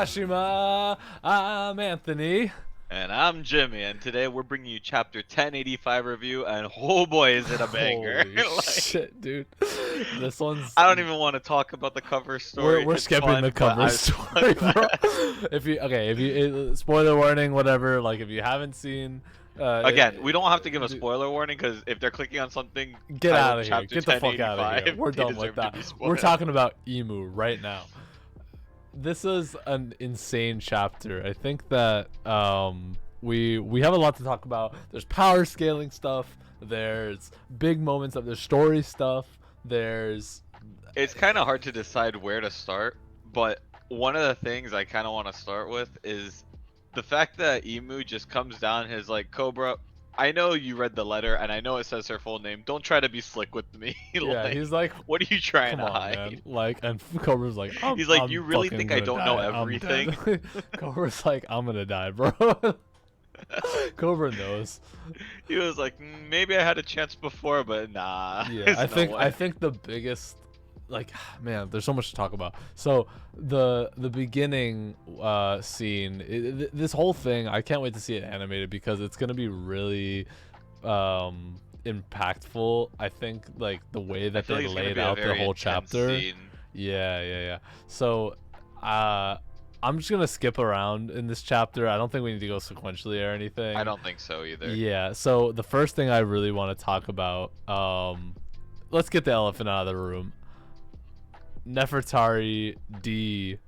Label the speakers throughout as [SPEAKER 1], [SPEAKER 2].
[SPEAKER 1] Onigashima! I'm Anthony.
[SPEAKER 2] And I'm Jimmy, and today we're bringing you chapter 1085 review, and oh boy, is it a banger!
[SPEAKER 1] Holy shit, dude. This one's
[SPEAKER 2] I don't even want to talk about the cover story.
[SPEAKER 1] we're
[SPEAKER 2] It's
[SPEAKER 1] skipping
[SPEAKER 2] fun,
[SPEAKER 1] the
[SPEAKER 2] but
[SPEAKER 1] cover story, bro. If you spoiler warning, whatever. Like if you haven't seen,
[SPEAKER 2] again, we don't have to give a spoiler warning because if they're clicking on something
[SPEAKER 1] get out
[SPEAKER 2] titled
[SPEAKER 1] of here.
[SPEAKER 2] chapter
[SPEAKER 1] Get the fuck out of here.
[SPEAKER 2] 1085,
[SPEAKER 1] We're
[SPEAKER 2] they
[SPEAKER 1] done with
[SPEAKER 2] deserve to
[SPEAKER 1] that.
[SPEAKER 2] be
[SPEAKER 1] We're
[SPEAKER 2] spoiled.
[SPEAKER 1] talking about Emu right now. This is an insane chapter. I think that we have a lot to talk about. There's power scaling stuff. There's big moments of the story stuff. There's
[SPEAKER 2] It's kind of hard to decide where to start, but one of the things I kind of want to start with is the fact that Emu just comes down his like, Cobra, I know you read the letter and I know it says her full name. Don't try to be slick with me.
[SPEAKER 1] yeah.
[SPEAKER 2] Like,
[SPEAKER 1] He's like,
[SPEAKER 2] what are you trying
[SPEAKER 1] come
[SPEAKER 2] to
[SPEAKER 1] on,
[SPEAKER 2] hide?
[SPEAKER 1] man. Like, and Cobra's like,
[SPEAKER 2] He's like,
[SPEAKER 1] I'm
[SPEAKER 2] you really
[SPEAKER 1] fucking
[SPEAKER 2] think I
[SPEAKER 1] gonna
[SPEAKER 2] don't know
[SPEAKER 1] die. I'm
[SPEAKER 2] everything?
[SPEAKER 1] dead. Cobra's like, I'm gonna die, bro. Cobra knows.
[SPEAKER 2] He was like, maybe I had a chance before, but nah.
[SPEAKER 1] Yeah,
[SPEAKER 2] there's no
[SPEAKER 1] I
[SPEAKER 2] way."
[SPEAKER 1] think the biggest, like, man, there's so much to talk about. So the beginning scene, this whole thing, I can't wait to see it animated because it's gonna be really impactful. I think like the way
[SPEAKER 2] I
[SPEAKER 1] that
[SPEAKER 2] feel
[SPEAKER 1] they
[SPEAKER 2] like it's gonna
[SPEAKER 1] laid
[SPEAKER 2] be a
[SPEAKER 1] out the
[SPEAKER 2] very
[SPEAKER 1] whole
[SPEAKER 2] intense
[SPEAKER 1] chapter.
[SPEAKER 2] scene.
[SPEAKER 1] Yeah. So I'm just gonna skip around in this chapter. I don't think we need to go sequentially or anything.
[SPEAKER 2] I don't think so either.
[SPEAKER 1] Yeah, so the first thing I really want to talk about, let's get the elephant out of the room. Nefertari D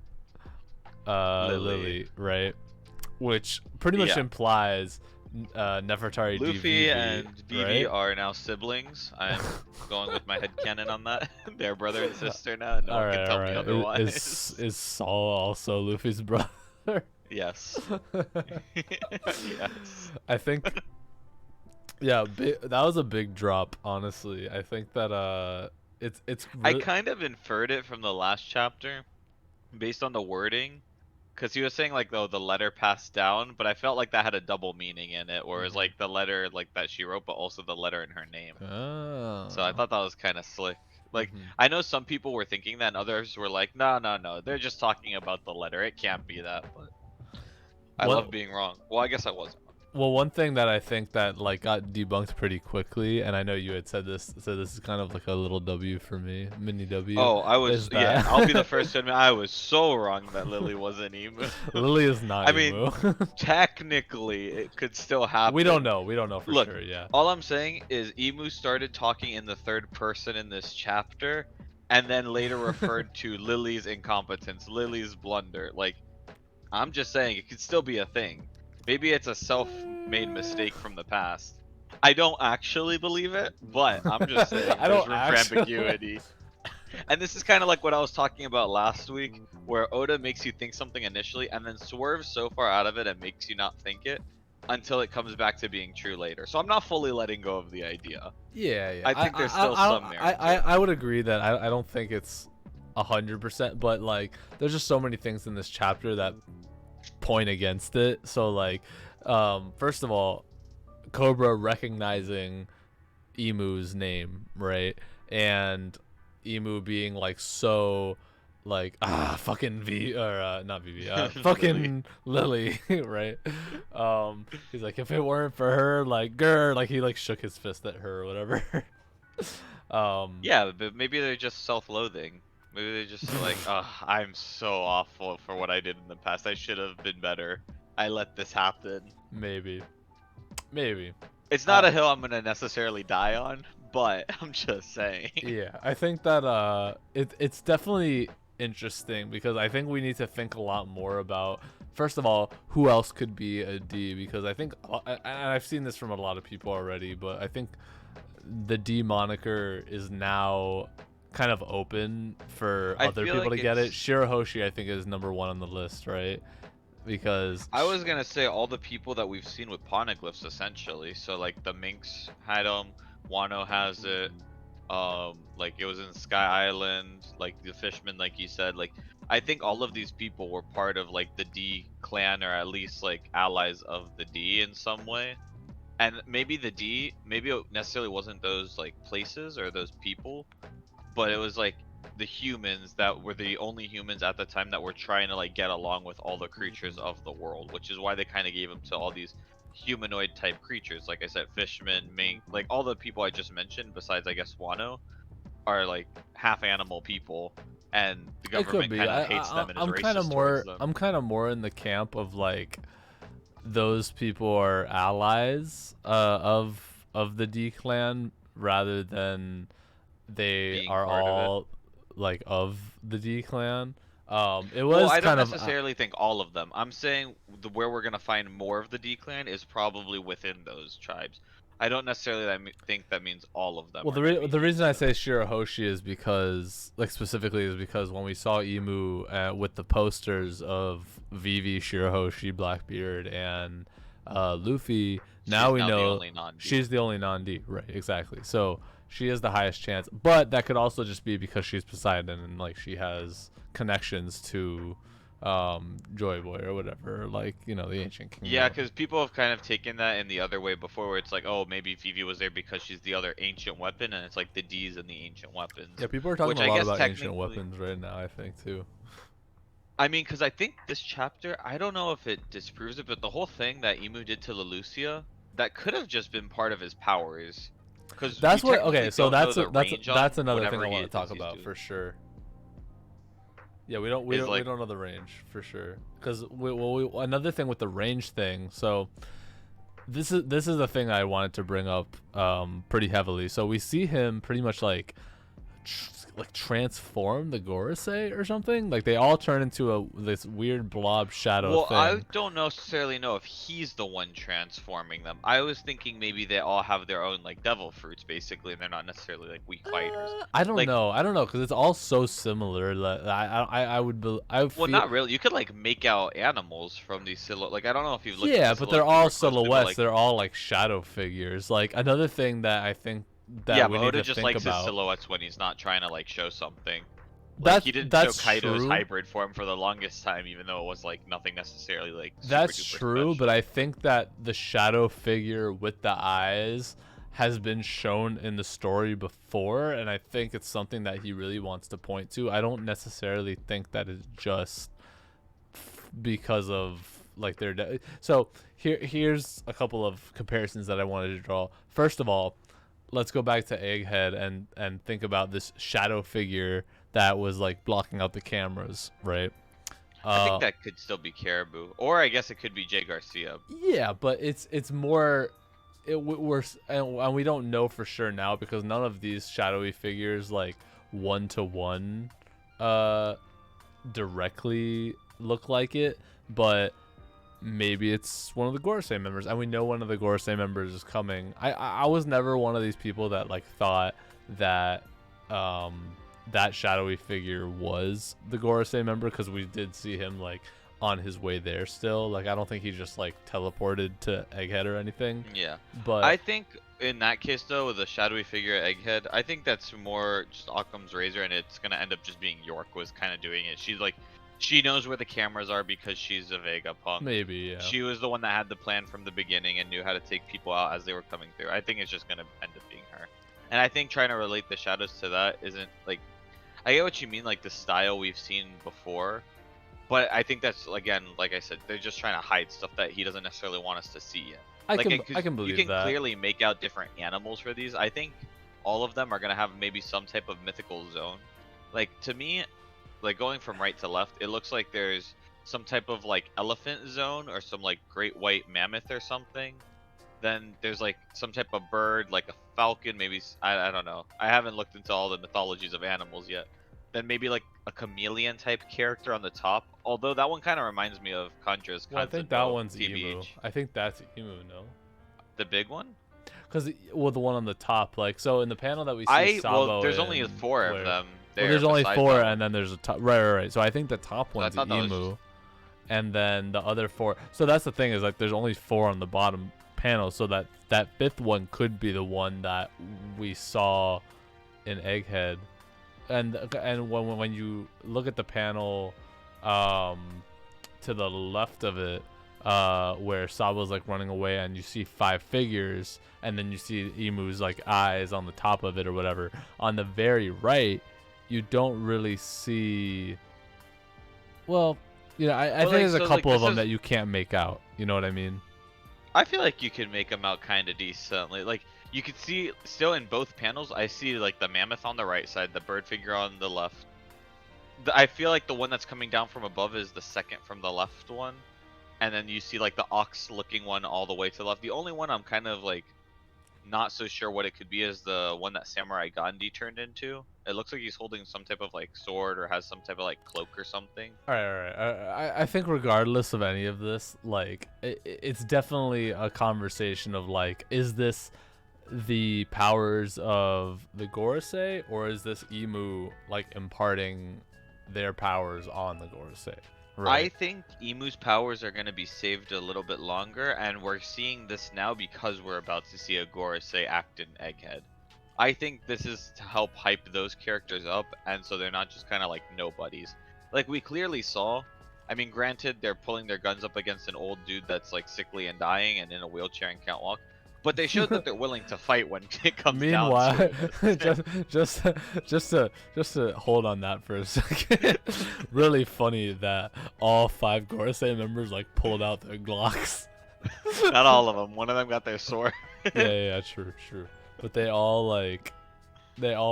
[SPEAKER 1] Lily, right? Which pretty much
[SPEAKER 2] Yeah.
[SPEAKER 1] implies Nefertari D
[SPEAKER 2] Luffy
[SPEAKER 1] Vivi,
[SPEAKER 2] and Vivi
[SPEAKER 1] right?
[SPEAKER 2] are now siblings. I'm going with my headcanon on that. They're brother and sister now, and no one can tell me otherwise.
[SPEAKER 1] Is Saul also Luffy's brother?
[SPEAKER 2] Yes. Yes.
[SPEAKER 1] I think yeah, that was a big drop, honestly. I think that it's
[SPEAKER 2] I
[SPEAKER 1] really,
[SPEAKER 2] kind of inferred it from the last chapter based on the wording. Because he was saying like, oh, the letter passed down, but I felt like that had a double meaning in it, whereas
[SPEAKER 1] Mhm.
[SPEAKER 2] like the letter like that she wrote, but also the letter in her name.
[SPEAKER 1] Oh.
[SPEAKER 2] So I thought that was kind of slick. Like,
[SPEAKER 1] Mhm.
[SPEAKER 2] I know some people were thinking that, and others were like, no, they're just talking about the letter. It can't be that. But I
[SPEAKER 1] One,
[SPEAKER 2] love being wrong. Well, I guess I was.
[SPEAKER 1] well, one thing that I think that like got debunked pretty quickly, and I know you had said this, so this is kind of like a little W for me, mini W.
[SPEAKER 2] Oh, I was,
[SPEAKER 1] Is
[SPEAKER 2] yeah,
[SPEAKER 1] that
[SPEAKER 2] I'll be the first to admit I was so wrong that Lily was an emu.
[SPEAKER 1] Lily is not
[SPEAKER 2] I mean,
[SPEAKER 1] emu.
[SPEAKER 2] technically, it could still happen.
[SPEAKER 1] We don't know for
[SPEAKER 2] Look,
[SPEAKER 1] sure. Yeah.
[SPEAKER 2] all I'm saying is Emu started talking in the third person in this chapter, and then later referred to Lily's incompetence, Lily's blunder. Like, I'm just saying it could still be a thing. Maybe it's a self-made mistake from the past. I don't actually believe it, but I'm just saying
[SPEAKER 1] I
[SPEAKER 2] there's
[SPEAKER 1] don't
[SPEAKER 2] room for
[SPEAKER 1] actually-
[SPEAKER 2] ambiguity. And this is kind of like what I was talking about last week, where Oda makes you think something initially and then swerves so far out of it and makes you not think it until it comes back to being true later. So I'm not fully letting go of the idea.
[SPEAKER 1] Yeah.
[SPEAKER 2] I think there's still some merit to it.
[SPEAKER 1] I would agree that I don't think it's 100%, but like there's just so many things in this chapter that point against it. So like, first of all, Cobra recognizing Emu's name, right? And Emu being like so like fucking V or not VV fucking Lily, right? He's like, if it weren't for her, like grr, like he like shook his fist at her or whatever.
[SPEAKER 2] Yeah, but maybe they're just self-loathing. Maybe they're just like, I'm so awful for what I did in the past. I should have been better. I let this happen.
[SPEAKER 1] maybe
[SPEAKER 2] It's not a hill I'm gonna necessarily die on, but I'm just saying.
[SPEAKER 1] yeah, I think that it's definitely interesting because I think we need to think a lot more about, first of all, who else could be a D, because I think, and I've seen this from a lot of people already, but I think the D moniker is now kind of open for
[SPEAKER 2] I
[SPEAKER 1] other
[SPEAKER 2] feel
[SPEAKER 1] people
[SPEAKER 2] like
[SPEAKER 1] to get it.
[SPEAKER 2] it's-
[SPEAKER 1] Shirahoshi, I think, is #1 on the list, right? Because
[SPEAKER 2] I was gonna say all the people that we've seen with poneglyphs essentially. So like the Minx had them, Wano has it, like it was in Sky Island, like the Fishman, like you said. Like I think all of these people were part of like the D clan, or at least like allies of the D in some way. And maybe the D, maybe it necessarily wasn't those like places or those people, but it was like the humans that were the only humans at the time that were trying to like get along with all the creatures of the world, which is why they kind of gave them to all these humanoid type creatures. Like I said, fishmen, mink, like all the people I just mentioned, besides I guess Wano, are like half animal people, and the
[SPEAKER 1] It could
[SPEAKER 2] government
[SPEAKER 1] be.
[SPEAKER 2] kind of hates them and is
[SPEAKER 1] I'm kind of
[SPEAKER 2] racist towards
[SPEAKER 1] more.
[SPEAKER 2] them.
[SPEAKER 1] I'm kind of more in the camp of like those people are allies of the D clan rather than they
[SPEAKER 2] Being
[SPEAKER 1] are
[SPEAKER 2] part of it.
[SPEAKER 1] all like of the D clan. It
[SPEAKER 2] Well,
[SPEAKER 1] was
[SPEAKER 2] I don't
[SPEAKER 1] kind of
[SPEAKER 2] necessarily think all of them. I'm saying where we're gonna find more of the D clan is probably within those tribes. I don't necessarily think that means all of them
[SPEAKER 1] well
[SPEAKER 2] are gonna be
[SPEAKER 1] the reason I
[SPEAKER 2] hates them.
[SPEAKER 1] say Shirahoshi is because like specifically is because when we saw Emu with the posters of Vivi, Shirahoshi, Blackbeard, and Luffy, now
[SPEAKER 2] She's
[SPEAKER 1] we
[SPEAKER 2] now the
[SPEAKER 1] know
[SPEAKER 2] only non-D.
[SPEAKER 1] she's the only non-D, right? Exactly. So she has the highest chance, but that could also just be because she's Poseidon and like she has connections to Joy Boy or whatever, like the ancient kingdom.
[SPEAKER 2] Yeah, because people have kind of taken that in the other way before, where it's like, oh, maybe Vivi was there because she's the other ancient weapon, and it's like the D's and the ancient weapons.
[SPEAKER 1] Yeah, people are talking
[SPEAKER 2] Which
[SPEAKER 1] a
[SPEAKER 2] I
[SPEAKER 1] lot
[SPEAKER 2] guess
[SPEAKER 1] about ancient
[SPEAKER 2] technically,
[SPEAKER 1] weapons right now, I think too.
[SPEAKER 2] I mean, because I think this chapter, I don't know if it disproves it, but the whole thing that Emu did to Leloucia, that could have just been part of his powers. Because we
[SPEAKER 1] That's what.
[SPEAKER 2] technically
[SPEAKER 1] Okay, so
[SPEAKER 2] don't know the range on
[SPEAKER 1] that's another thing
[SPEAKER 2] whatever
[SPEAKER 1] I
[SPEAKER 2] he
[SPEAKER 1] want to talk
[SPEAKER 2] thinks he's
[SPEAKER 1] about
[SPEAKER 2] doing.
[SPEAKER 1] for sure. Yeah, we don't
[SPEAKER 2] Is like,
[SPEAKER 1] know the range for sure. Because another thing with the range thing. So this is the thing I wanted to bring up pretty heavily. So we see him pretty much like transform the Gorosei or something. Like they all turn into this weird blob shadow
[SPEAKER 2] well,
[SPEAKER 1] thing.
[SPEAKER 2] I don't necessarily know if he's the one transforming them. I was thinking maybe they all have their own like devil fruits, basically, and they're not necessarily like weak fighters.
[SPEAKER 1] I don't
[SPEAKER 2] Like,
[SPEAKER 1] know. I don't know because it's all so similar. That I would I
[SPEAKER 2] well,
[SPEAKER 1] feel.
[SPEAKER 2] not really. You could like make out animals from these silhouettes. Like, I don't know if you've looked at
[SPEAKER 1] Yeah,
[SPEAKER 2] the
[SPEAKER 1] but they're
[SPEAKER 2] silhouettes
[SPEAKER 1] all
[SPEAKER 2] super closely, but
[SPEAKER 1] silhouettes.
[SPEAKER 2] like,
[SPEAKER 1] They're all like shadow figures. Like another thing that I think that
[SPEAKER 2] yeah,
[SPEAKER 1] we
[SPEAKER 2] but
[SPEAKER 1] need
[SPEAKER 2] Oda
[SPEAKER 1] to
[SPEAKER 2] just
[SPEAKER 1] think
[SPEAKER 2] likes his
[SPEAKER 1] about.
[SPEAKER 2] silhouettes when he's not trying to like show something. Like he didn't show
[SPEAKER 1] That's
[SPEAKER 2] Kaido's
[SPEAKER 1] true.
[SPEAKER 2] hybrid form for the longest time, even though it was like nothing necessarily like super
[SPEAKER 1] That's
[SPEAKER 2] duper
[SPEAKER 1] true,
[SPEAKER 2] special.
[SPEAKER 1] but I think that the shadow figure with the eyes has been shown in the story before, and I think it's something that he really wants to point to. I don't necessarily think that it's just because of like so here's a couple of comparisons that I wanted to draw. First of all, let's go back to Egghead and think about this shadow figure that was like blocking out the cameras, right?
[SPEAKER 2] I think that could still be Caribou, or I guess it could be Jay Garcia.
[SPEAKER 1] Yeah, but it's more we're and we don't know for sure now because none of these shadowy figures like one to one directly look like it, but maybe it's one of the Gorosei members, and we know one of the Gorosei members is coming. I was never one of these people that like thought that that shadowy figure was the Gorosei member because we did see him like on his way there still. Like I don't think he just like teleported to Egghead or anything.
[SPEAKER 2] Yeah,
[SPEAKER 1] But
[SPEAKER 2] I think in that case though, with the shadowy figure Egghead, I think that's more just Occam's razor, and it's gonna end up just being York was kind of doing it. She's like, she knows where the cameras are because she's a Vegapunk.
[SPEAKER 1] maybe, yeah.
[SPEAKER 2] She was the one that had the plan from the beginning and knew how to take people out as they were coming through. I think it's just gonna end up being her. And I think trying to relate the shadows to that isn't like, I get what you mean, like the style we've seen before, but I think that's again, like I said, they're just trying to hide stuff that he doesn't necessarily want us to see yet.
[SPEAKER 1] I can believe
[SPEAKER 2] you can
[SPEAKER 1] that.
[SPEAKER 2] clearly make out different animals for these. I think all of them are gonna have maybe some type of mythical zone. Like to me, like going from right to left, it looks like there's some type of like elephant zone or some like great white mammoth or something. Then there's like some type of bird, like a falcon, maybe I don't know. I haven't looked into all the mythologies of animals yet. Then maybe like a chameleon type character on the top. Although that one kind of reminds me of Kandra's.
[SPEAKER 1] Well, I think that one's Emu. I think that's Emu, no?
[SPEAKER 2] The big one?
[SPEAKER 1] Because well, the one on the top, like so in the panel that we see Sabo
[SPEAKER 2] there's only
[SPEAKER 1] in,
[SPEAKER 2] 4 of them.
[SPEAKER 1] Well, there's only 4,
[SPEAKER 2] that
[SPEAKER 1] and then there's a top. Right. So I think the top one's Emu, and then the other 4. So that's the thing is like there's only 4 on the bottom panel, so that 5th one could be the one that we saw in Egghead, and when you look at the panel, to the left of it, where Sabo's like running away, and you see 5 figures, and then you see Emu's like eyes on the top of it or whatever. On the very right, you don't really see. Well, I
[SPEAKER 2] But
[SPEAKER 1] think
[SPEAKER 2] like,
[SPEAKER 1] there's a
[SPEAKER 2] so like
[SPEAKER 1] couple of
[SPEAKER 2] this
[SPEAKER 1] them
[SPEAKER 2] is.
[SPEAKER 1] that you can't make out. You know what I mean?
[SPEAKER 2] I feel like you could make them out kind of decently. Like you could see still in both panels. I see like the mammoth on the right side, the bird figure on the left. I feel like the one that's coming down from above is the second from the left one, and then you see like the ox looking one all the way to the left. The only one I'm kind of like not so sure what it could be is the one that Samurai Gandhi turned into. It looks like he's holding some type of like sword or has some type of like cloak or something.
[SPEAKER 1] All right, all right. I think regardless of any of this, like it's definitely a conversation of like, is this the powers of the Gorosei, or is this Emu like imparting their powers on the Gorosei?
[SPEAKER 2] I
[SPEAKER 1] Right.
[SPEAKER 2] think Emu's powers are going to be saved a little bit longer, and we're seeing this now because we're about to see a Gorosei act in Egghead. I think this is to help hype those characters up, and so they're not just kind of like nobodies. Like we clearly saw. I mean, granted, they're pulling their guns up against an old dude that's like sickly and dying and in a wheelchair and can't walk. But they showed that they're willing to fight when it comes down
[SPEAKER 1] Meanwhile,
[SPEAKER 2] to it.
[SPEAKER 1] just to hold on that for a second. Really funny that all 5 Gorosei members like pulled out their Glocks.
[SPEAKER 2] Not all of them. One of them got their sword.
[SPEAKER 1] Yeah, true, true. But they all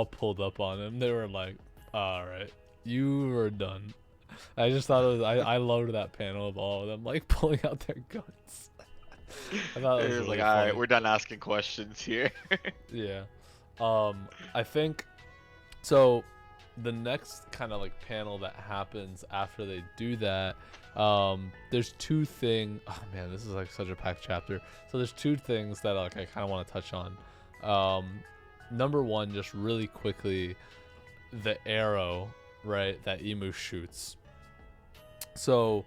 [SPEAKER 1] pulled up on him. They were like, "All right, you were done." I just thought it was. I loved that panel of all of them like pulling out their guns. I thought it
[SPEAKER 2] It
[SPEAKER 1] was
[SPEAKER 2] was
[SPEAKER 1] really
[SPEAKER 2] like, all right,
[SPEAKER 1] funny.
[SPEAKER 2] we're done asking questions here.
[SPEAKER 1] Yeah. I think so. The next kind of like panel that happens after they do that, there's 2 things. Oh man, this is like such a packed chapter. So there's 2 things that like I kind of want to touch on. Number one, just really quickly, the arrow, right, that Emu shoots. So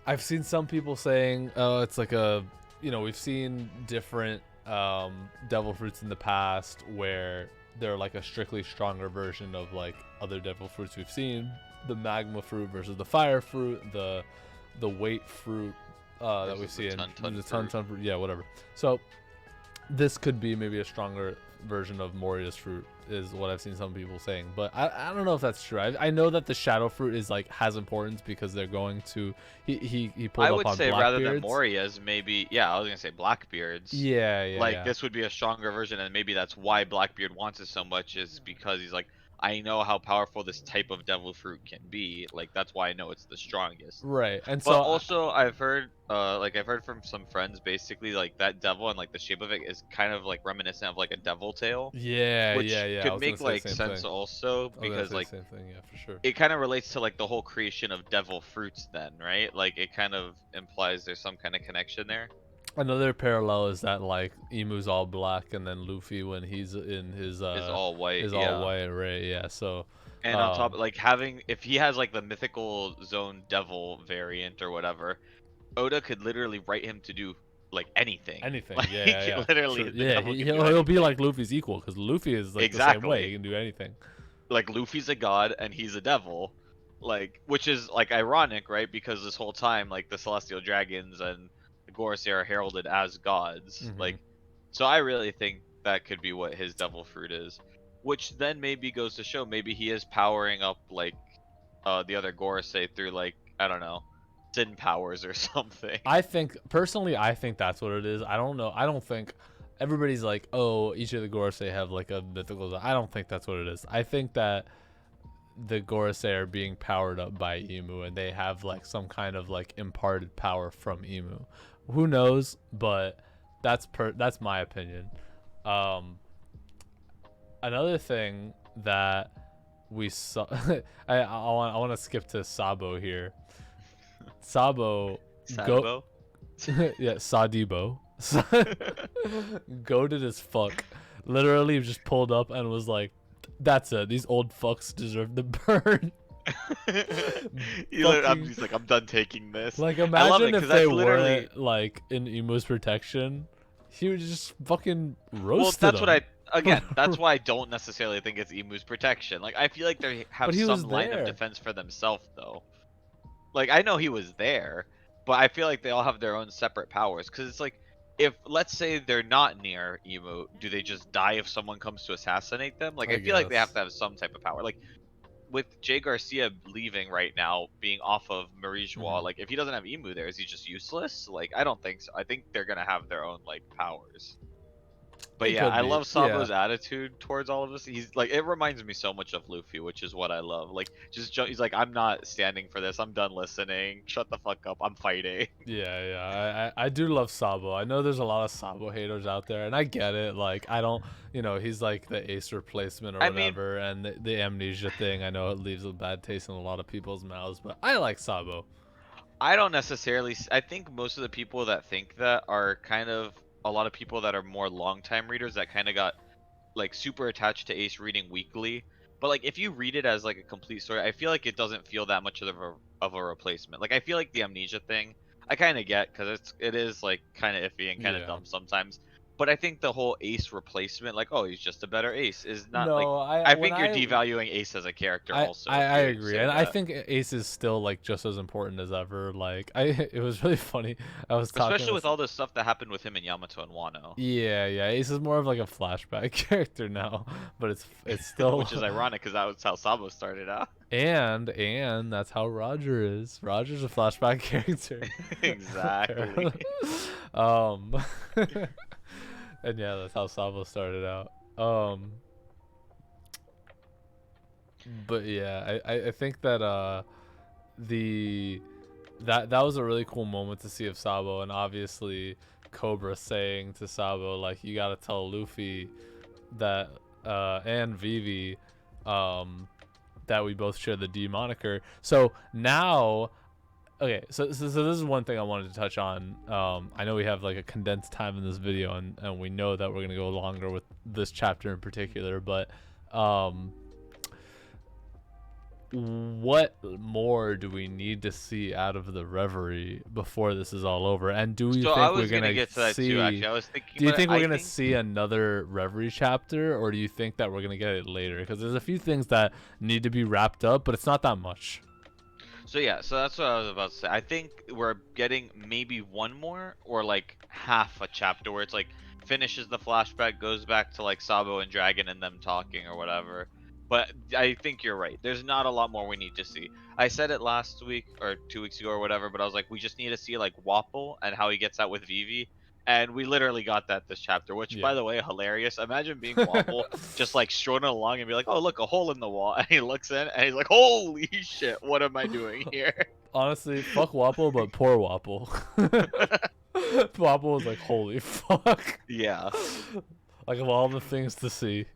[SPEAKER 1] I've seen some people saying, oh, it's like we've seen different devil fruits in the past where they're like a strictly stronger version of like other devil fruits we've seen. The magma fruit versus the fire fruit, the weight fruit that we
[SPEAKER 2] Versus
[SPEAKER 1] see
[SPEAKER 2] the
[SPEAKER 1] in
[SPEAKER 2] Tun-Tun
[SPEAKER 1] the
[SPEAKER 2] fruit.
[SPEAKER 1] ton fruit. Yeah, whatever. So this could be maybe a stronger version of Moria's fruit is what I've seen some people saying, but I don't know if that's true. I know that the shadow fruit is like has importance because they're going to he pulled
[SPEAKER 2] I
[SPEAKER 1] up
[SPEAKER 2] would
[SPEAKER 1] on
[SPEAKER 2] say rather than
[SPEAKER 1] Blackbeard's.
[SPEAKER 2] Moria's, maybe, yeah, I was gonna say Blackbeard's.
[SPEAKER 1] Yeah,
[SPEAKER 2] Like this would be a stronger version, and maybe that's why Blackbeard wants it so much, is because he's like, I know how powerful this type of devil fruit can be. Like that's why I know it's the strongest.
[SPEAKER 1] right. And
[SPEAKER 2] But
[SPEAKER 1] so
[SPEAKER 2] also I've heard from some friends basically like that devil and like the shape of it is kind of like reminiscent of like a devil tail, which
[SPEAKER 1] yeah, I
[SPEAKER 2] could
[SPEAKER 1] was gonna
[SPEAKER 2] make
[SPEAKER 1] say the
[SPEAKER 2] like
[SPEAKER 1] same
[SPEAKER 2] sense
[SPEAKER 1] thing.
[SPEAKER 2] also
[SPEAKER 1] I was gonna
[SPEAKER 2] because
[SPEAKER 1] say the
[SPEAKER 2] like
[SPEAKER 1] same thing. Yeah, for sure.
[SPEAKER 2] it kind of relates to like the whole creation of devil fruits then, right? Like it kind of implies there's some kind of connection there.
[SPEAKER 1] Another parallel is that like Emu's all black, and then Luffy when he's in his
[SPEAKER 2] Is all white,
[SPEAKER 1] is all
[SPEAKER 2] yeah.
[SPEAKER 1] white, right? Yeah. So
[SPEAKER 2] And on top, like having if he has like the mythical zone devil variant or whatever, Oda could literally write him to do like anything.
[SPEAKER 1] anything.
[SPEAKER 2] Like
[SPEAKER 1] Yeah.
[SPEAKER 2] literally,
[SPEAKER 1] True.
[SPEAKER 2] the
[SPEAKER 1] Yeah,
[SPEAKER 2] devil can do
[SPEAKER 1] he'll be
[SPEAKER 2] anything.
[SPEAKER 1] like Luffy's equal because Luffy is like the same way. He
[SPEAKER 2] Exactly.
[SPEAKER 1] can do anything.
[SPEAKER 2] Like Luffy's a god and he's a devil. Like which is like ironic, right? Because this whole time, like the celestial dragons and the Gorosei are heralded as gods.
[SPEAKER 1] Hmm.
[SPEAKER 2] Like so I really think that could be what his devil fruit is. Which then maybe goes to show maybe he is powering up like the other Gorosei through like I don't know, sin powers or something.
[SPEAKER 1] I think personally, I think that's what it is. I don't know. I don't think everybody's like, oh, each of the Gorosei have like a mythical zone. I don't think that's what it is. I think that the Gorosei are being powered up by Emu, and they have like some kind of like imparted power from Emu. Who knows? But that's my opinion. Um, Another thing that we saw, I want to skip to Sabo here. Sabo, go
[SPEAKER 2] Sabo.
[SPEAKER 1] yeah, Sadibo. Goated as fuck. Literally just pulled up and was like, that's it. These old fucks deserve to burn. Fucking,
[SPEAKER 2] He's like, I'm done taking this.
[SPEAKER 1] like,
[SPEAKER 2] I love it
[SPEAKER 1] imagine if
[SPEAKER 2] because
[SPEAKER 1] they
[SPEAKER 2] that's literally.
[SPEAKER 1] weren't, like, in Emu's protection. He would just fucking
[SPEAKER 2] Well,
[SPEAKER 1] roasted
[SPEAKER 2] that's what
[SPEAKER 1] them.
[SPEAKER 2] I. Again, that's why I don't necessarily think it's Emu's protection. Like, I feel like they
[SPEAKER 1] But
[SPEAKER 2] have
[SPEAKER 1] he
[SPEAKER 2] some
[SPEAKER 1] was
[SPEAKER 2] line of
[SPEAKER 1] there.
[SPEAKER 2] defense for themselves, though. Like, I know he was there, but I feel like they all have their own separate powers. Because it's like, if let's say they're not near Emu, do they just die if someone comes to assassinate them? Like
[SPEAKER 1] I
[SPEAKER 2] I feel like they have
[SPEAKER 1] guess.
[SPEAKER 2] to have some type of power. Like with Jay Garcia leaving right now, being off of Marie Joie,
[SPEAKER 1] Hmm.
[SPEAKER 2] like if he doesn't have Emu there, is he just useless? Like I don't think so. I think they're gonna have their own like powers. But
[SPEAKER 1] It
[SPEAKER 2] yeah,
[SPEAKER 1] could
[SPEAKER 2] I
[SPEAKER 1] be.
[SPEAKER 2] love
[SPEAKER 1] Yeah.
[SPEAKER 2] Sabo's attitude towards all of this. He's like, it reminds me so much of Luffy, which is what I love. Like, he's like, I'm not standing for this. I'm done listening. Shut the fuck up. I'm fighting.
[SPEAKER 1] Yeah, yeah. I do love Sabo. I know there's a lot of Sabo haters out there, and I get it. Like, I don't, he's like the ace replacement or
[SPEAKER 2] I mean,
[SPEAKER 1] whatever, and the amnesia thing. I know it leaves a bad taste in a lot of people's mouths, but I like Sabo.
[SPEAKER 2] I don't necessarily. I think most of the people that think that are kind of a lot of people that are more long time readers that kind of got like super attached to Ace reading weekly. But like if you read it as like a complete story, I feel like it doesn't feel that much of a replacement. Like I feel like the amnesia thing, I kind of get because it is like kind of iffy and kind of
[SPEAKER 1] Yeah.
[SPEAKER 2] dumb sometimes. But I think the whole Ace replacement, like oh he's just a better Ace, is not like
[SPEAKER 1] No, I
[SPEAKER 2] I
[SPEAKER 1] when
[SPEAKER 2] think you're devaluing Ace as a character
[SPEAKER 1] I,
[SPEAKER 2] also
[SPEAKER 1] I
[SPEAKER 2] if
[SPEAKER 1] I
[SPEAKER 2] you
[SPEAKER 1] agree,
[SPEAKER 2] say
[SPEAKER 1] and I
[SPEAKER 2] that.
[SPEAKER 1] think Ace is still like just as important as ever. Like it was really funny. I was talking
[SPEAKER 2] Especially
[SPEAKER 1] to
[SPEAKER 2] with all the stuff that happened with him and Yamato and Wano.
[SPEAKER 1] yeah, yeah. Ace is more of like a flashback character now, but it's still
[SPEAKER 2] Which is ironic because that was how Sabo started out.
[SPEAKER 1] and that's how Roger is. Roger's a flashback character.
[SPEAKER 2] Exactly.
[SPEAKER 1] Apparently. um, and yeah, that's how Sabo started out. But yeah, I think that the that was a really cool moment to see of Sabo, and obviously Cobra saying to Sabo like you gotta tell Luffy that and Vivi that we both share the D moniker. So now, okay, so this is one thing I wanted to touch on. I know we have like a condensed time in this video, and we know that we're gonna go longer with this chapter in particular, but um, what more do we need to see out of the Reverie before this is all over? And do you
[SPEAKER 2] So I
[SPEAKER 1] think we're
[SPEAKER 2] was gonna
[SPEAKER 1] gonna
[SPEAKER 2] get to that too.
[SPEAKER 1] see?
[SPEAKER 2] Actually, I was thinking
[SPEAKER 1] Do you
[SPEAKER 2] about it.
[SPEAKER 1] think we're
[SPEAKER 2] I
[SPEAKER 1] gonna
[SPEAKER 2] think
[SPEAKER 1] see another Reverie chapter, or do you think that we're gonna get it later? Because there's a few things that need to be wrapped up, but it's not that much.
[SPEAKER 2] so. Yeah, so that's what I was about to say. I think we're getting maybe one more or like half a chapter where it's like finishes the flashback, goes back to like Sabo and Dragon and them talking or whatever. But I think you're right. There's not a lot more we need to see. I said it last week or 2 weeks ago or whatever, but I was like, we just need to see like Wapple and how he gets out with Vivi. And we literally got that this chapter, which by
[SPEAKER 1] Yeah.
[SPEAKER 2] the way, hilarious. Imagine being Wapple just like strolling along and be like, "Oh, look, a hole in the wall," and he looks in and he's like, "Holy shit, what am I doing here?"
[SPEAKER 1] Honestly, fuck Wapple, but poor Wapple. Wapple was like, holy fuck.
[SPEAKER 2] Yeah.
[SPEAKER 1] Like of all the things to see,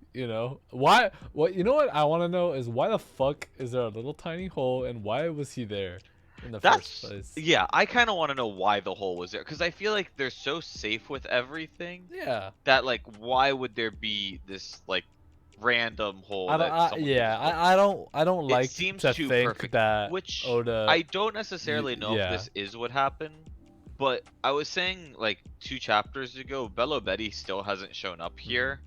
[SPEAKER 1] why? What you know? What I want to know is why the fuck is there a little tiny hole, and why was he there in the first
[SPEAKER 2] That's
[SPEAKER 1] place?
[SPEAKER 2] yeah, I kind of want to know why the hole was there cuz I feel like they're so safe with everything
[SPEAKER 1] Yeah,
[SPEAKER 2] that like why would there be this like random hole
[SPEAKER 1] I don't.
[SPEAKER 2] that someone could
[SPEAKER 1] Yeah,
[SPEAKER 2] just go
[SPEAKER 1] I don't. I don't
[SPEAKER 2] It
[SPEAKER 1] like
[SPEAKER 2] seems
[SPEAKER 1] to
[SPEAKER 2] too
[SPEAKER 1] think
[SPEAKER 2] perfect,
[SPEAKER 1] that
[SPEAKER 2] which
[SPEAKER 1] Oda.
[SPEAKER 2] I don't necessarily know if
[SPEAKER 1] Yeah.
[SPEAKER 2] this is what happened, but I was saying like 2 chapters ago, Bello Betty still hasn't shown up
[SPEAKER 1] Hmm.
[SPEAKER 2] here.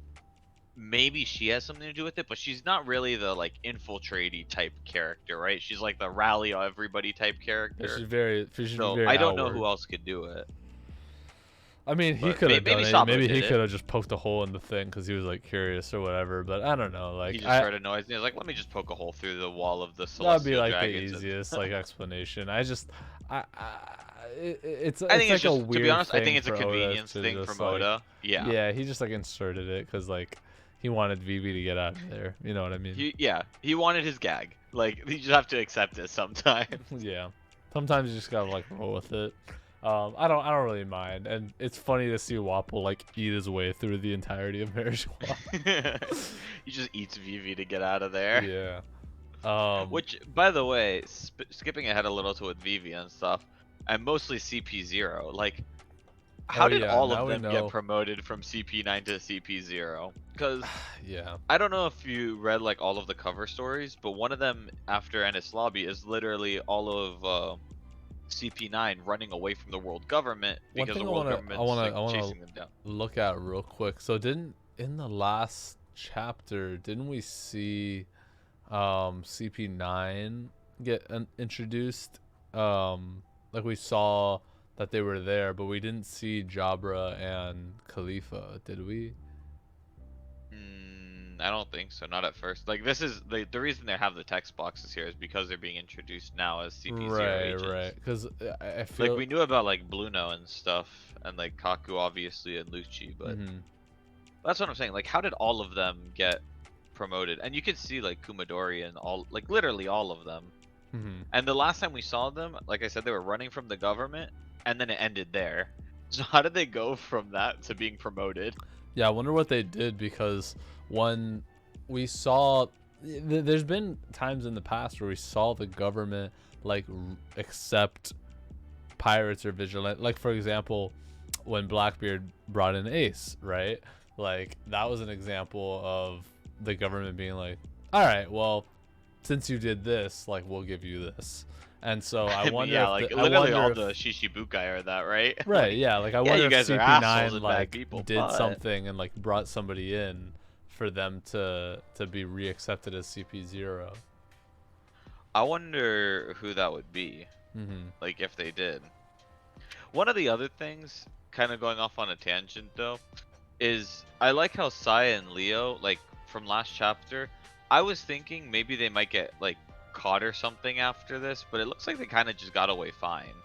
[SPEAKER 2] Maybe she has something to do with it, but she's not really the like infiltratey type character, right? She's like the rally everybody type
[SPEAKER 1] Yeah,
[SPEAKER 2] character.
[SPEAKER 1] she's
[SPEAKER 2] So
[SPEAKER 1] very
[SPEAKER 2] I don't know who
[SPEAKER 1] outward.
[SPEAKER 2] else could do it,
[SPEAKER 1] I mean, he
[SPEAKER 2] but
[SPEAKER 1] could have done
[SPEAKER 2] maybe
[SPEAKER 1] it.
[SPEAKER 2] Sabo
[SPEAKER 1] Maybe
[SPEAKER 2] did
[SPEAKER 1] he
[SPEAKER 2] it.
[SPEAKER 1] could have just poked a hole in the thing because he was like curious or whatever. But I don't know.
[SPEAKER 2] He
[SPEAKER 1] Like
[SPEAKER 2] just heard a noise and he was like, "Let me just poke a hole through the wall of the
[SPEAKER 1] that'd be
[SPEAKER 2] celestial
[SPEAKER 1] like the
[SPEAKER 2] dragons." And
[SPEAKER 1] easiest like explanation. It's
[SPEAKER 2] I think it's
[SPEAKER 1] like a
[SPEAKER 2] just, to be
[SPEAKER 1] weird
[SPEAKER 2] honest, I think
[SPEAKER 1] thing
[SPEAKER 2] it's a
[SPEAKER 1] for Oda
[SPEAKER 2] convenience
[SPEAKER 1] to
[SPEAKER 2] thing
[SPEAKER 1] just
[SPEAKER 2] from
[SPEAKER 1] like
[SPEAKER 2] Oda. Yeah.
[SPEAKER 1] yeah, he just like inserted it because like he wanted Vivi to get out of there. You know what I mean?
[SPEAKER 2] He wanted his gag. Like you just have to accept it sometimes.
[SPEAKER 1] Yeah. Sometimes you just gotta like roll with it. I don't really mind, and it's funny to see Wapple like eat his way through the entirety of Marriage Walk.
[SPEAKER 2] He just eats Vivi to get out of there.
[SPEAKER 1] Yeah. Um.
[SPEAKER 2] Which, by the way, skipping ahead a little to with Vivi and stuff, and mostly CP0. Like, how
[SPEAKER 1] Oh
[SPEAKER 2] did
[SPEAKER 1] yeah.
[SPEAKER 2] all of
[SPEAKER 1] Now we
[SPEAKER 2] them get
[SPEAKER 1] know.
[SPEAKER 2] promoted from CP9 to CP0? Because
[SPEAKER 1] Yeah.
[SPEAKER 2] I don't know if you read like all of the cover stories, but one of them after Ennis Lobby is literally all of CP9 running away from the world government
[SPEAKER 1] One
[SPEAKER 2] because
[SPEAKER 1] thing
[SPEAKER 2] the
[SPEAKER 1] I
[SPEAKER 2] world
[SPEAKER 1] wanna I
[SPEAKER 2] government's
[SPEAKER 1] wanna
[SPEAKER 2] like
[SPEAKER 1] I wanna
[SPEAKER 2] chasing them down.
[SPEAKER 1] look at real quick. So didn't in the last chapter didn't we see CP9 get introduced? Like we saw that they were there, but we didn't see Jabra and Khalifa, did we?
[SPEAKER 2] I don't think so. Not at first. Like this is the reason they have the text boxes here is because they're being introduced now as CP0
[SPEAKER 1] Right,
[SPEAKER 2] agents.
[SPEAKER 1] right. Because I
[SPEAKER 2] Like
[SPEAKER 1] feel
[SPEAKER 2] we knew about like Bluno and stuff, and like Kaku obviously and Lucci, but that's what I'm saying. Like, how did all of them get promoted? And you can see like Kumadori and all, like literally all of them. And the last time we saw them, like I said, they were running from the government, and then it ended there. So how did they go from that to being promoted?
[SPEAKER 1] Yeah, I wonder what they did, because when we saw, there's been times in the past where we saw the government like accept pirates or vigilant. Like for example, when Blackbeard brought in Ace, right? Like that was an example of the government being like, all right, well, since you did this, like we'll give you this. And so I wonder
[SPEAKER 2] yeah,
[SPEAKER 1] if
[SPEAKER 2] like
[SPEAKER 1] the,
[SPEAKER 2] literally all
[SPEAKER 1] if,
[SPEAKER 2] the Shishibukai are that, right?
[SPEAKER 1] right,
[SPEAKER 2] Like,
[SPEAKER 1] yeah, like I
[SPEAKER 2] yeah,
[SPEAKER 1] wonder
[SPEAKER 2] you
[SPEAKER 1] if
[SPEAKER 2] guys are assholes
[SPEAKER 1] CP9
[SPEAKER 2] and bad
[SPEAKER 1] like
[SPEAKER 2] people,
[SPEAKER 1] did
[SPEAKER 2] but...
[SPEAKER 1] something and like brought somebody in for them to be reaccepted as CP0.
[SPEAKER 2] I wonder who that would be. Like if they did. One of the other things, kind of going off on a tangent though, is I like how Sai and Leo, like from last chapter, I was thinking maybe they might get like caught or something after this, but it looks like they kind of just got away fine.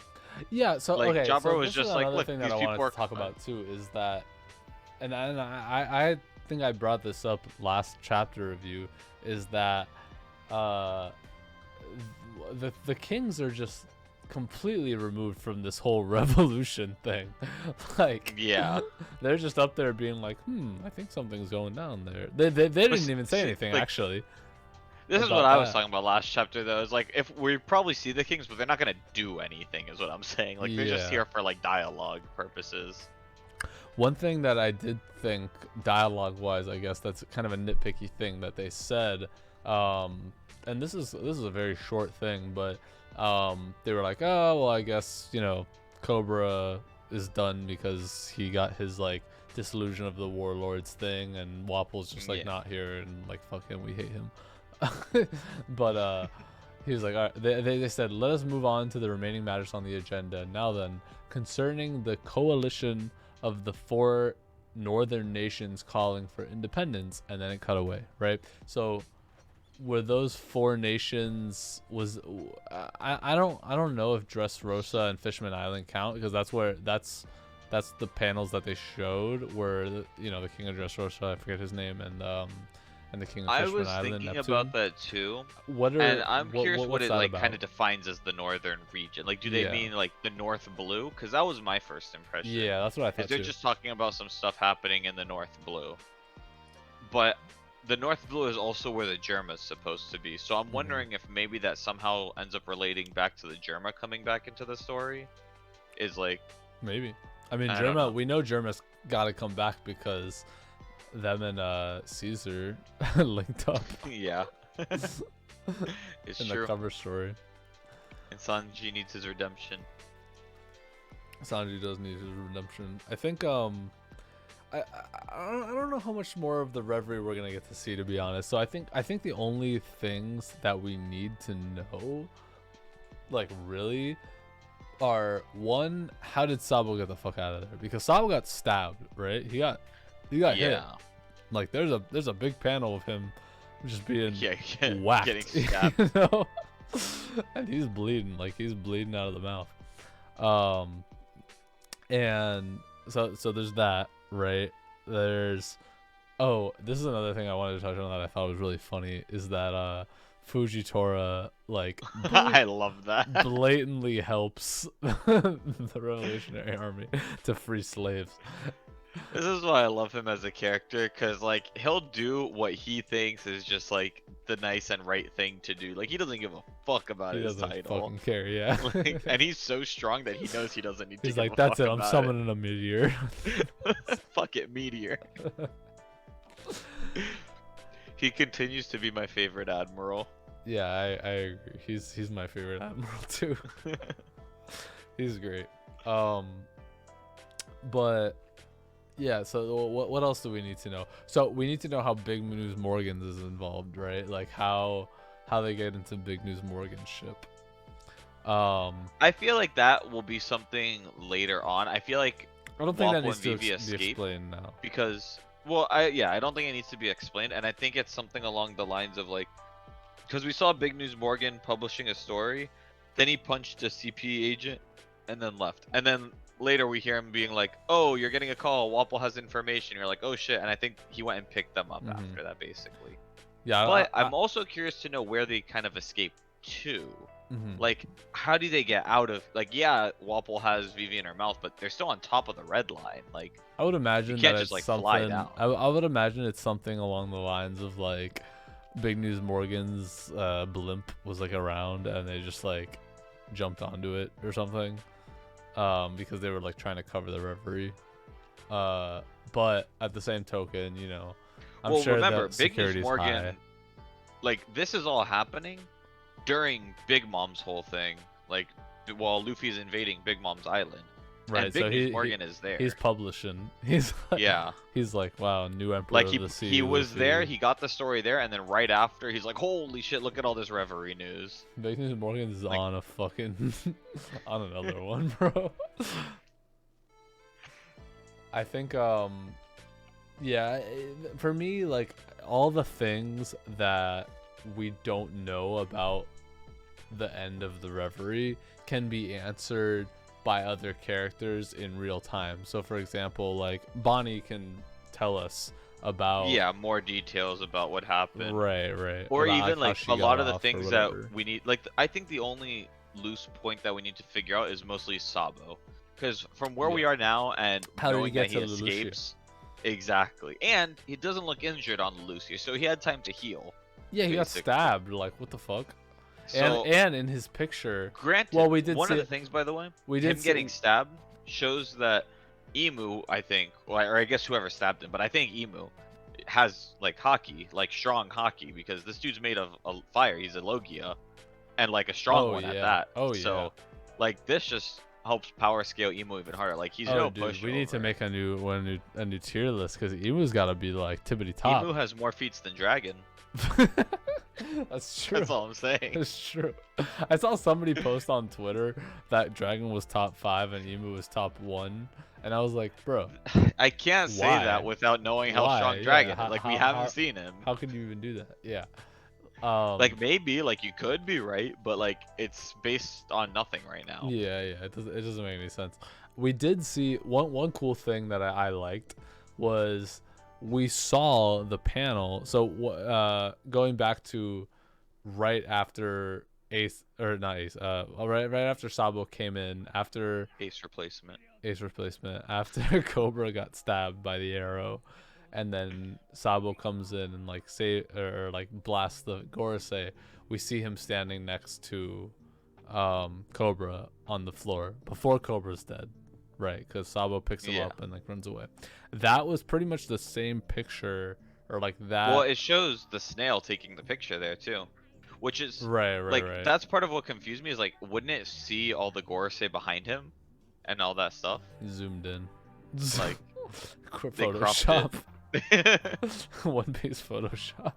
[SPEAKER 1] Yeah, so
[SPEAKER 2] Like,
[SPEAKER 1] okay,
[SPEAKER 2] Jabra
[SPEAKER 1] so
[SPEAKER 2] was
[SPEAKER 1] this
[SPEAKER 2] just
[SPEAKER 1] is
[SPEAKER 2] like,
[SPEAKER 1] another
[SPEAKER 2] look,
[SPEAKER 1] thing
[SPEAKER 2] these
[SPEAKER 1] that I
[SPEAKER 2] people
[SPEAKER 1] wanted
[SPEAKER 2] are
[SPEAKER 1] to talk
[SPEAKER 2] fine.
[SPEAKER 1] about too, is that, and I think I brought this up last chapter review, is that the kings are just completely removed from this whole revolution thing. Like,
[SPEAKER 2] yeah,
[SPEAKER 1] they're just up there being like, I think something's going down there. They didn't even say anything,
[SPEAKER 2] like,
[SPEAKER 1] actually.
[SPEAKER 2] This is
[SPEAKER 1] about
[SPEAKER 2] what I was
[SPEAKER 1] that.
[SPEAKER 2] talking about last chapter though, is like if we probably see the kings, but they're not gonna do anything is what I'm saying. Like they're just
[SPEAKER 1] Yeah.
[SPEAKER 2] here for like dialogue purposes.
[SPEAKER 1] One thing that I did think, dialogue wise, I guess that's kind of a nitpicky thing that they said, and this is a very short thing, but they were like, oh well, I guess, you know, Cobra is done because he got his like disillusion of the warlords thing, and Wapple's just like not here, and like fuck him, we hate him. But he was like, all right, they said, let us move on to the remaining matters on the agenda. Now then, concerning the coalition of the 4 northern nations calling for independence, and then it cut away, right? So were those 4 nations, was I don't know if Dressrosa and Fishman Island count, because that's the panels that they showed where you know, the king of Dressrosa, I forget his name, and the king of Fishman Island,
[SPEAKER 2] I was thinking
[SPEAKER 1] Neptune.
[SPEAKER 2] about that too.
[SPEAKER 1] And
[SPEAKER 2] I'm curious what it like kind of
[SPEAKER 1] about?
[SPEAKER 2] defines as the northern region. Like, do they mean like the North Blue? Because that was my first impression.
[SPEAKER 1] Yeah, that's what I thought
[SPEAKER 2] they're
[SPEAKER 1] too.
[SPEAKER 2] just talking about some stuff happening in the North Blue. But the North Blue is also where the Germa's supposed to be. So I'm wondering if maybe that somehow ends up relating back to the Germa coming back into the story. Is like,
[SPEAKER 1] maybe. I mean,
[SPEAKER 2] don't know.
[SPEAKER 1] we know Germa's got to come back because them and Caesar linked up.
[SPEAKER 2] Yeah. It's
[SPEAKER 1] in
[SPEAKER 2] true.
[SPEAKER 1] the cover story.
[SPEAKER 2] And Sanji needs his redemption.
[SPEAKER 1] Sanji does need his redemption. I think I don't know how much more of the Reverie we're gonna get to see, to be honest. So I think the only things that we need to know, like really, are one, how did Sabo get the fuck out of there? Because Sabo got stabbed, right? He got hit. Like there's a big panel of him just being whacked,
[SPEAKER 2] getting stabbed.
[SPEAKER 1] you know? And he's bleeding, like he's bleeding out of the mouth. And so there's that, right? There's, oh, this is another thing I wanted to touch on that I thought was really funny, is that Fujitora, like,
[SPEAKER 2] I love that,
[SPEAKER 1] blatantly helps the Revolutionary Army to free slaves.
[SPEAKER 2] This is why I love him as a character, because like he'll do what he thinks is just like the nice and right thing to do. Like he doesn't give a fuck about his title.
[SPEAKER 1] He doesn't fucking care, yeah.
[SPEAKER 2] Like, and he's so strong that he knows he doesn't need to.
[SPEAKER 1] He's like, that's it. I'm summoning a meteor.
[SPEAKER 2] Fuck it, meteor. He continues to be my favorite admiral.
[SPEAKER 1] Yeah, I agree. He's my favorite admiral too. He's great. But yeah, so what else do we need to know? So we need to know how Big News Morgan's is involved, right? Like how they get into Big News Morgan's ship.
[SPEAKER 2] I feel like that will be something later on. I feel like
[SPEAKER 1] I don't think that
[SPEAKER 2] Wapol
[SPEAKER 1] needs
[SPEAKER 2] and
[SPEAKER 1] to
[SPEAKER 2] Vivi
[SPEAKER 1] be
[SPEAKER 2] escape
[SPEAKER 1] explained now.
[SPEAKER 2] because, well, I don't think it needs to be explained, and I think it's something along the lines of like, because we saw Big News Morgan publishing a story, then he punched a CP agent, and then left, and then later we hear him being like, "Oh, you're getting a call. Wapol has information." You're like, "Oh shit!" And I think he went and picked them up after that, basically.
[SPEAKER 1] Yeah,
[SPEAKER 2] But I'm also curious to know where they kind of escaped to.
[SPEAKER 1] mhm.
[SPEAKER 2] Like, how do they get out of, like, yeah, Wapol has Vivi in her mouth, but they're still on top of the red line. Like,
[SPEAKER 1] I would
[SPEAKER 2] you
[SPEAKER 1] imagine that
[SPEAKER 2] can't just
[SPEAKER 1] it's
[SPEAKER 2] like fly
[SPEAKER 1] something.
[SPEAKER 2] down.
[SPEAKER 1] I would imagine it's something along the lines of like, Big News Morgan's blimp was like around and they just like jumped onto it or something, because they were like trying to cover the reverie. But at the same token, you know, I'm
[SPEAKER 2] Well,
[SPEAKER 1] sure
[SPEAKER 2] remember,
[SPEAKER 1] that
[SPEAKER 2] Big News
[SPEAKER 1] security's
[SPEAKER 2] Morgan,
[SPEAKER 1] high.
[SPEAKER 2] like, this is all happening during Big Mom's whole thing. Like, while Luffy's invading Big Mom's island, and
[SPEAKER 1] Right,
[SPEAKER 2] Big
[SPEAKER 1] so
[SPEAKER 2] News Morgan is there.
[SPEAKER 1] he's publishing. He's like,
[SPEAKER 2] Yeah.
[SPEAKER 1] he's like, wow, new emperor
[SPEAKER 2] Like
[SPEAKER 1] of the sea.
[SPEAKER 2] he was there,
[SPEAKER 1] Luffy.
[SPEAKER 2] he got the story there, and then right after he's like, "Holy shit! Look at all this reverie news."
[SPEAKER 1] Big News Morgan's
[SPEAKER 2] Like,
[SPEAKER 1] on a fucking on another one, bro. I think yeah, for me, like, all the things that we don't know about the end of the reverie can be answered by other characters in real time. So for example, like, Bonnie can tell us about,
[SPEAKER 2] yeah, more details about what happened.
[SPEAKER 1] right,
[SPEAKER 2] Or
[SPEAKER 1] about
[SPEAKER 2] even
[SPEAKER 1] how
[SPEAKER 2] like
[SPEAKER 1] she
[SPEAKER 2] a
[SPEAKER 1] got
[SPEAKER 2] lot of the
[SPEAKER 1] off or
[SPEAKER 2] things that
[SPEAKER 1] whatever.
[SPEAKER 2] we need, like I think the only loose point that we need to figure out is mostly Sabo, because from where we
[SPEAKER 1] Yeah.
[SPEAKER 2] are now and
[SPEAKER 1] How did he
[SPEAKER 2] knowing
[SPEAKER 1] get
[SPEAKER 2] that he
[SPEAKER 1] to Lucia?
[SPEAKER 2] escapes, exactly, and he doesn't look injured on Lucia, so he had time to heal.
[SPEAKER 1] Yeah, he got
[SPEAKER 2] basically.
[SPEAKER 1] stabbed. Like, what the fuck?
[SPEAKER 2] So
[SPEAKER 1] And in his picture,
[SPEAKER 2] granted,
[SPEAKER 1] well, we did
[SPEAKER 2] one
[SPEAKER 1] see
[SPEAKER 2] of the
[SPEAKER 1] it.
[SPEAKER 2] things, by the way,
[SPEAKER 1] We
[SPEAKER 2] him
[SPEAKER 1] did
[SPEAKER 2] getting
[SPEAKER 1] see.
[SPEAKER 2] stabbed shows that Emu, I think, or I guess whoever stabbed him, but I think Emu has like hockey, like strong hockey, because this dude's made of fire. He's a Logia, and like a strong
[SPEAKER 1] Oh
[SPEAKER 2] one at
[SPEAKER 1] yeah.
[SPEAKER 2] that.
[SPEAKER 1] Oh yeah.
[SPEAKER 2] So, like, this just helps power scale Emu even harder. Like, he's no
[SPEAKER 1] Dude, we need to
[SPEAKER 2] pushover.
[SPEAKER 1] make a new tier list because Emu's got to be like tippity top.
[SPEAKER 2] Emu has more feats than Dragon.
[SPEAKER 1] That's true.
[SPEAKER 2] That's all I'm saying.
[SPEAKER 1] That's true. I saw somebody post on Twitter that Dragon was top 5 and Emu was top 1, and I was like, bro,
[SPEAKER 2] I can't say
[SPEAKER 1] why?
[SPEAKER 2] that without knowing how
[SPEAKER 1] Why?
[SPEAKER 2] strong
[SPEAKER 1] Yeah,
[SPEAKER 2] Dragon is. Like, we haven't
[SPEAKER 1] how,
[SPEAKER 2] seen him.
[SPEAKER 1] how could you even do that? Yeah.
[SPEAKER 2] Like, maybe, like, you could be right, but like, it's based on nothing right now.
[SPEAKER 1] Yeah, it doesn't make any sense. We did see one cool thing that I liked was we saw the panel. So going back to right after Ace, or not Ace, right after Sabo came in, after
[SPEAKER 2] Ace replacement.
[SPEAKER 1] Ace replacement, after Cobra got stabbed by the arrow, and then Sabo comes in and like or like blasts the Gorosei. We see him standing next to Cobra on the floor before Cobra's dead, right? Because Sabo picks him up and like runs away. That was pretty much the same picture, or like that.
[SPEAKER 2] Well, it shows the snail taking the picture there too, which is
[SPEAKER 1] right.
[SPEAKER 2] That's part of what confused me. Is like, wouldn't it see all the Gorosei behind him and all that stuff?
[SPEAKER 1] Zoomed in,
[SPEAKER 2] Like, they
[SPEAKER 1] Photoshop.
[SPEAKER 2] cropped
[SPEAKER 1] One Piece Photoshop.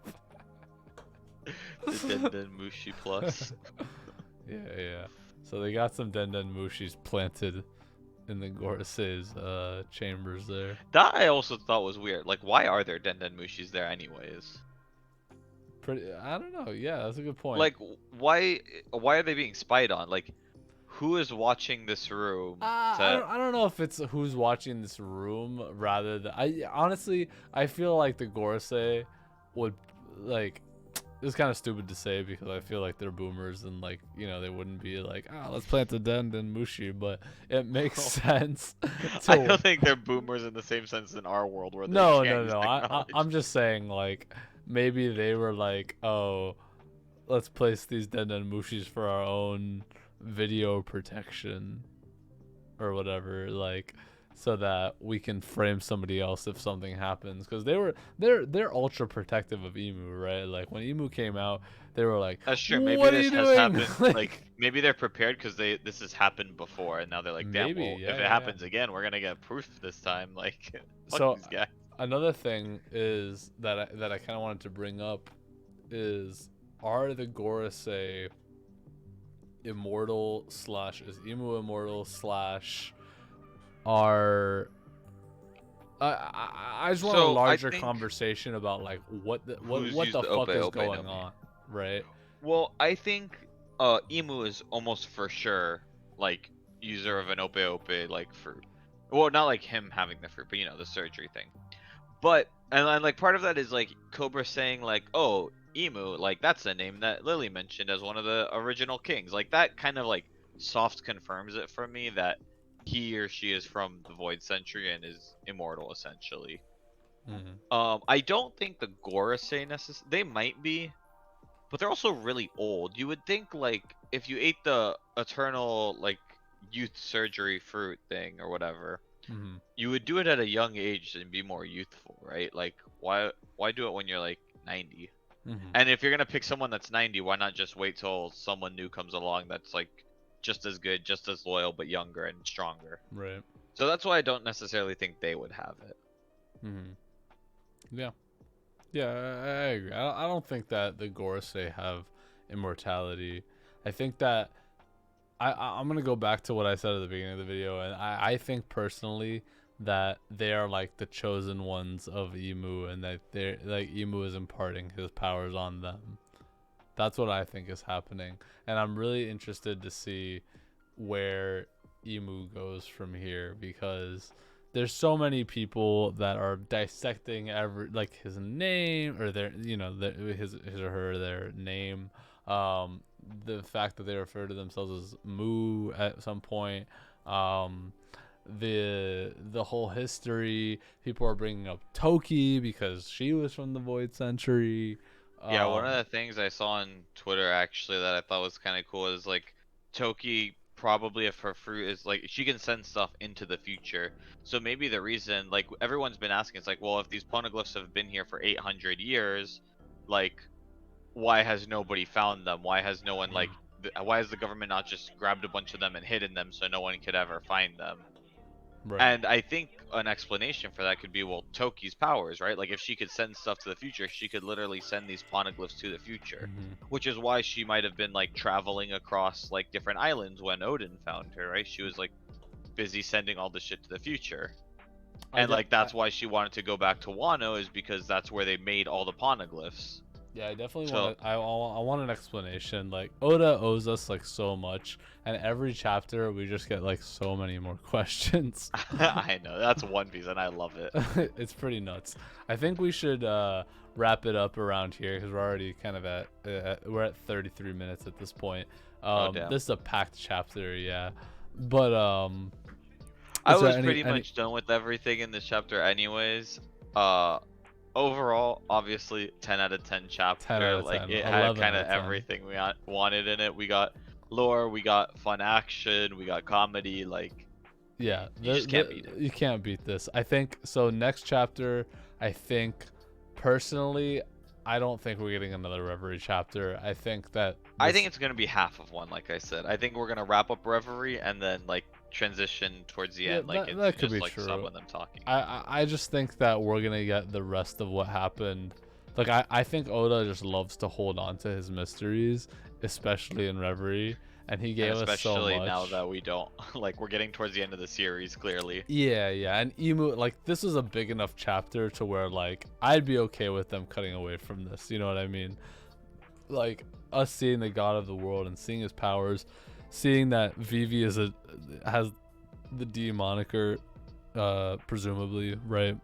[SPEAKER 2] The Denden Mushi Plus.
[SPEAKER 1] Yeah. So they got some Denden Mushis planted in the Gorosei's chambers there.
[SPEAKER 2] That I also thought was weird. Like, why are there Denden Mushis there anyways?
[SPEAKER 1] I don't know. Yeah, that's a good point.
[SPEAKER 2] Like, why are they being spied on? Like, who is watching this room?
[SPEAKER 1] I don't know if it's who's watching this room rather than I feel like the Gorosei would, like, it's kind of stupid to say because I feel like they're boomers and, like, you know, they wouldn't be like, let's plant a Denden Mushi, but it makes sense.
[SPEAKER 2] I don't think they're boomers in the same sense in our world where they
[SPEAKER 1] No. I'm just saying, like, maybe they were like, oh, let's place these Denden Mushis for our own video protection or whatever, like, so that we can frame somebody else if something happens, because they're ultra protective of Emu, right? Like, when Emu came out, they were like,
[SPEAKER 2] that's true. Maybe
[SPEAKER 1] what
[SPEAKER 2] this
[SPEAKER 1] are you
[SPEAKER 2] has
[SPEAKER 1] doing?
[SPEAKER 2] happened. Like, maybe they're prepared because this has happened before, and now they're like, damn,
[SPEAKER 1] Maybe,
[SPEAKER 2] well,
[SPEAKER 1] yeah,
[SPEAKER 2] if it happens again, we're gonna get proof this time. Like, fuck
[SPEAKER 1] So
[SPEAKER 2] these guys.
[SPEAKER 1] another thing is that I kind of wanted to bring up is, are the Gorosei immortal slash is Emu immortal slash are I just want a
[SPEAKER 2] So I
[SPEAKER 1] larger
[SPEAKER 2] think
[SPEAKER 1] conversation about like what the
[SPEAKER 2] who's
[SPEAKER 1] what
[SPEAKER 2] used
[SPEAKER 1] the
[SPEAKER 2] the
[SPEAKER 1] fuck
[SPEAKER 2] Ope
[SPEAKER 1] is
[SPEAKER 2] Ope
[SPEAKER 1] going
[SPEAKER 2] no Mi.
[SPEAKER 1] on, right?
[SPEAKER 2] Well, I think Emu is almost for sure like user of an Ope Ope like fruit. Well, not like him having the fruit, but the surgery thing. But and like part of that is like Cobra saying like, "Oh, Emu, like that's the name that Lily mentioned as one of the original kings." Like that kind of like soft confirms it for me that he or she is from the Void Century and is immortal essentially.
[SPEAKER 1] Mm-hmm.
[SPEAKER 2] I don't think the Gorosei they might be, but they're also really old. You would think like if you ate the eternal like youth surgery fruit thing or whatever,
[SPEAKER 1] Mm-hmm.
[SPEAKER 2] you would do it at a young age and be more youthful, right? Like why do it when you're like 90?
[SPEAKER 1] Mm-hmm.
[SPEAKER 2] And if you're gonna pick someone that's 90, why not just wait till someone new comes along that's like just as good, just as loyal, but younger and stronger?
[SPEAKER 1] Right.
[SPEAKER 2] So that's why I don't necessarily think they would have it.
[SPEAKER 1] Mm-hmm. Yeah. Yeah, I agree. I don't think that the Gorosei have immortality. I think that I'm gonna go back to what I said at the beginning of the video, and I think personally that they are like the chosen ones of Emu, and that they're like Emu is imparting his powers on them. That's what I think is happening, and I'm really interested to see where Emu goes from here because there's so many people that are dissecting every like his name or their his or her their name, the fact that they refer to themselves as Mu at some point, um the whole history. People are bringing up Toki because she was from the Void Century.
[SPEAKER 2] Yeah, one of
[SPEAKER 1] um
[SPEAKER 2] the things I saw on Twitter actually that I thought was kind of cool is like Toki probably if her fruit is like she can send stuff into the future. So maybe the reason like everyone's been asking it's like, well, if these poneglyphs have been here for 800 years, like why has nobody found them? Why has no one like why has the government not just grabbed a bunch of them and hidden them so no one could ever find them?
[SPEAKER 1] right.
[SPEAKER 2] And I think an explanation for that could be, well, Toki's powers, right? Like if she could send stuff to the future, she could literally send these poneglyphs to the future,
[SPEAKER 1] Hmm.
[SPEAKER 2] which is why she might have been like traveling across like different islands when Odin found her, right? She was like busy sending all this shit to the future. And like
[SPEAKER 1] I
[SPEAKER 2] that's why she wanted to go back to Wano is because that's where they made all the poneglyphs.
[SPEAKER 1] Yeah, I definitely
[SPEAKER 2] So
[SPEAKER 1] want to. I want an explanation. Like Oda owes us like so much, and every chapter we just get like so many more questions.
[SPEAKER 2] I know that's One Piece and I love it.
[SPEAKER 1] It's pretty nuts. I think we should wrap it up around here because we're already kind of we're at 33 minutes at this point.
[SPEAKER 2] Oh damn.
[SPEAKER 1] This is a packed chapter, yeah. But
[SPEAKER 2] I
[SPEAKER 1] is there
[SPEAKER 2] was
[SPEAKER 1] any
[SPEAKER 2] pretty much done with everything in this chapter anyways. Overall, obviously 10 out of 10
[SPEAKER 1] 10 out
[SPEAKER 2] chapter.
[SPEAKER 1] of
[SPEAKER 2] Like
[SPEAKER 1] 10,
[SPEAKER 2] it had
[SPEAKER 1] 11
[SPEAKER 2] kind
[SPEAKER 1] out
[SPEAKER 2] of
[SPEAKER 1] of 10?
[SPEAKER 2] everything we wanted in it. We got lore, we got fun action, we got comedy. Like
[SPEAKER 1] Yeah,
[SPEAKER 2] you just can't beat it.
[SPEAKER 1] you can't beat this. I think so. Next chapter, I think personally, I don't think we're getting another Reverie chapter. I think that
[SPEAKER 2] I think it's gonna be half of one. Like I said, I think we're gonna wrap up Reverie and then like transition towards the
[SPEAKER 1] yeah,
[SPEAKER 2] end, like
[SPEAKER 1] that
[SPEAKER 2] into
[SPEAKER 1] could
[SPEAKER 2] just
[SPEAKER 1] be
[SPEAKER 2] like
[SPEAKER 1] true.
[SPEAKER 2] some of them talking.
[SPEAKER 1] I just think that we're gonna get the rest of what happened. Like I think Oda just loves to hold on to his mysteries, especially in Reverie, and he
[SPEAKER 2] And
[SPEAKER 1] gave us so
[SPEAKER 2] especially
[SPEAKER 1] much.
[SPEAKER 2] now that we don't like we're getting towards the end of the series clearly.
[SPEAKER 1] Yeah, yeah, and Emu, like this is a big enough chapter to where like I'd be okay with them cutting away from this. You know what I mean? Like us seeing the god of the world and seeing his powers, seeing that Vivi has the D moniker, presumably, right?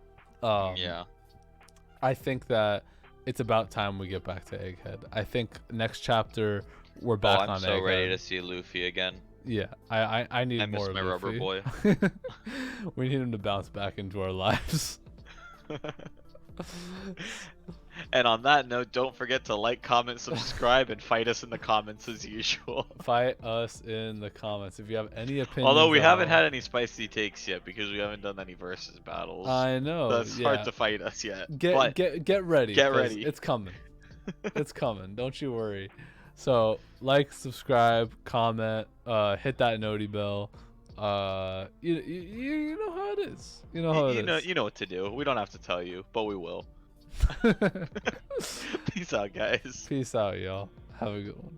[SPEAKER 2] Yeah.
[SPEAKER 1] I think that it's about time we get back to Egghead. I think next chapter we're back
[SPEAKER 2] I'm
[SPEAKER 1] on
[SPEAKER 2] so
[SPEAKER 1] Egghead.
[SPEAKER 2] ready to see Luffy again.
[SPEAKER 1] Yeah, I need
[SPEAKER 2] I miss
[SPEAKER 1] more
[SPEAKER 2] my
[SPEAKER 1] Luffy.
[SPEAKER 2] rubber boy.
[SPEAKER 1] We need him to bounce back into our lives.
[SPEAKER 2] And on that note, don't forget to like, comment, subscribe, and fight us in the comments as usual.
[SPEAKER 1] Fight us in the comments if you have any opinions.
[SPEAKER 2] Although we
[SPEAKER 1] at
[SPEAKER 2] haven't
[SPEAKER 1] all.
[SPEAKER 2] had any spicy takes yet because we haven't done any versus battles.
[SPEAKER 1] I know.
[SPEAKER 2] So it's
[SPEAKER 1] yeah.
[SPEAKER 2] hard to fight us yet.
[SPEAKER 1] Get
[SPEAKER 2] but
[SPEAKER 1] get ready.
[SPEAKER 2] get
[SPEAKER 1] 'cause
[SPEAKER 2] ready.
[SPEAKER 1] It's coming. It's coming. Don't you worry. So like, subscribe, comment, hit that noti bell. You know how it is. You know how it is.
[SPEAKER 2] You know what to do. We don't have to tell you, but we will. Peace out, guys.
[SPEAKER 1] Peace out, y'all. Have a good one.